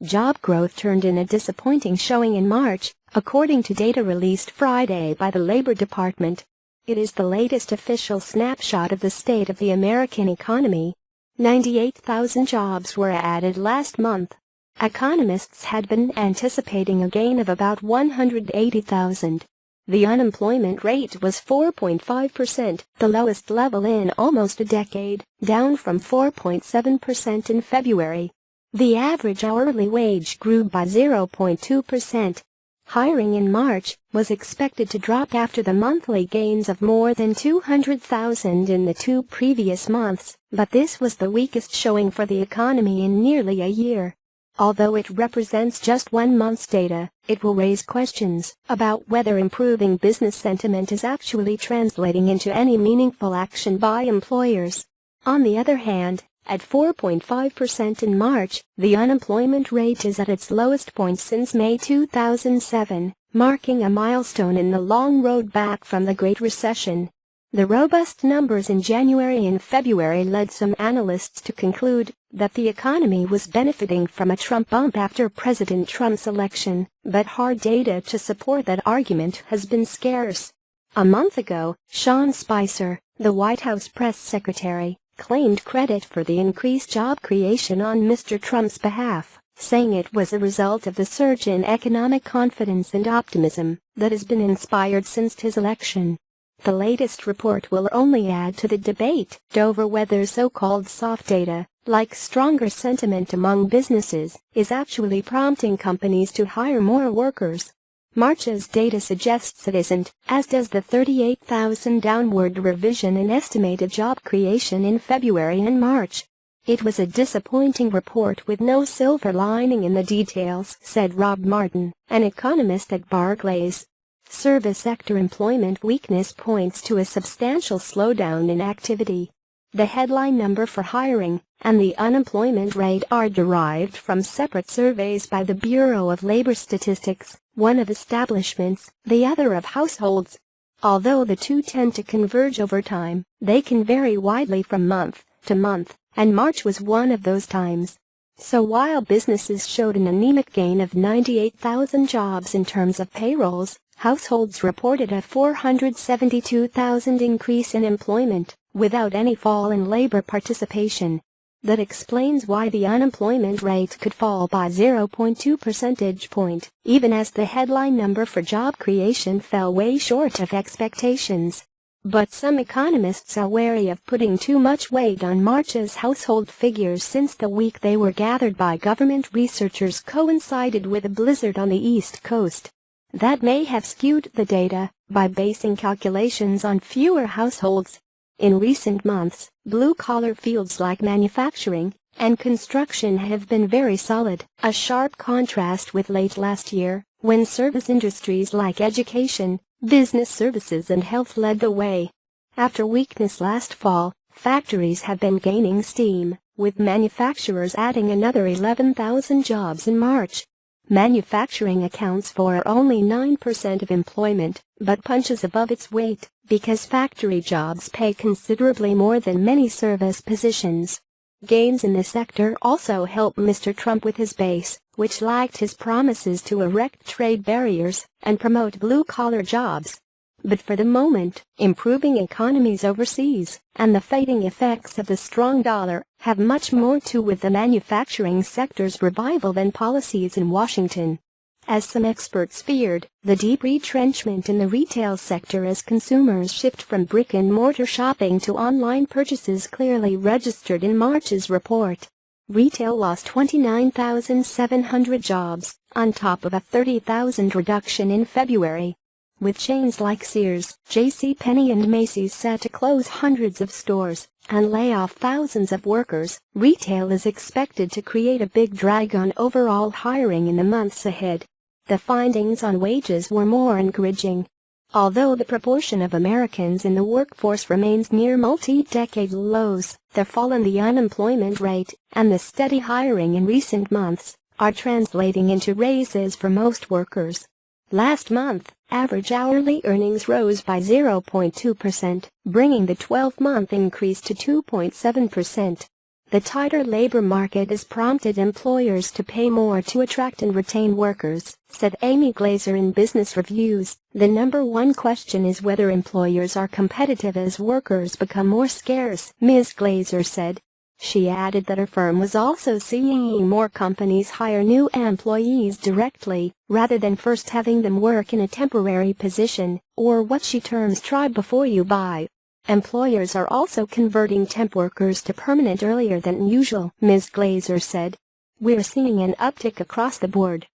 Job growth turned in a disappointing showing in March, according to data released Friday by the Labor Department. It is the latest official snapshot of the state of the American economy. 98,000 jobs were added last month. Economists had been anticipating a gain of about 180,000. The unemployment rate was 4.5%, the lowest level in almost a decade, down from 4.7% in February. The average hourly wage grew by 0.2%. Hiring in March was expected to drop after the monthly gains of more than 200,000 in the 2 previous months, but this was the weakest showing for the economy in nearly a year. Although it represents just 1 month's data, it will raise questions about whether improving business sentiment is actually translating into any meaningful action by employers. On the other hand, at 4.5% in March, the unemployment rate is at its lowest point since May 2007, marking a milestone in the long road back from the Great Recession. The robust numbers in January and February led some analysts to conclude that the economy was benefiting from a Trump bump after President Trump's election, but hard data to support that argument has been scarce. A month ago, Sean Spicer, the White House press secretary, claimed credit for the increased job creation on Mr. Trump's behalf, saying it was a result of the surge in economic confidence and optimism that has been inspired since his election. The latest report will only add to the debate over whether so-called soft data, like stronger sentiment among businesses, is actually prompting companies to hire more workers. March's data suggests it isn't, as does the 38,000 downward revision in estimated job creation in February and March. It was a disappointing report with no silver lining in the details, said Rob Martin, an economist at Barclays. Service sector employment weakness points to a substantial slowdown in activity. The headline number for hiring and the unemployment rate are derived from separate surveys by the Bureau of Labor Statistics, one of establishments, the other of households. Although the two tend to converge over time, they can vary widely from month to month, and March was one of those times. So while businesses showed an anemic gain of 98,000 jobs in terms of payrolls, households reported a 472,000 increase in employment, without any fall in labor participation. That explains why the unemployment rate could fall by 0.2 percentage point, even as the headline number for job creation fell way short of expectations. But some economists are wary of putting too much weight on March's household figures since the week they were gathered by government researchers coincided with a blizzard on the East Coast. That may have skewed the data by basing calculations on fewer households. In recent months, blue-collar fields like manufacturing and construction have been very solid, a sharp contrast with late last year, when service industries like education, business services and health led the way. After weakness last fall, factories have been gaining steam, with manufacturers adding another 11,000 jobs in March. Manufacturing accounts for only 9% of employment, but punches above its weight because factory jobs pay considerably more than many service positions. Gains in the sector also help Mr. Trump with his base, which lacked his promises to erect trade barriers and promote blue-collar jobs. But for the moment, improving economies overseas and the fading effects of the strong dollar have much more to do with the manufacturing sector's revival than policies in Washington. As some experts feared, the deep retrenchment in the retail sector as consumers shift from brick-and-mortar shopping to online purchases clearly registered in March's report. Retail lost 29,700 jobs, on top of a 30,000 reduction in February. With chains like Sears, JCPenney and Macy's set to close hundreds of stores and lay off thousands of workers, retail is expected to create a big drag on overall hiring in the months ahead. The findings on wages were more encouraging. Although the proportion of Americans in the workforce remains near multi-decade lows, the fall in the unemployment rate and the steady hiring in recent months are translating into raises for most workers. Last month, average hourly earnings rose by 0.2%, bringing the 12-month increase to 2.7%. The tighter labor market has prompted employers to pay more to attract and retain workers, said Amy Glazer in Business Reviews. The number one question is whether employers are competitive as workers become more scarce, Ms. Glazer said. She added that her firm was also seeing more companies hire new employees directly, rather than first having them work in a temporary position, or what she terms try before you buy. Employers are also converting temp workers to permanent earlier than usual, Ms. Glazer said. We're seeing an uptick across the board.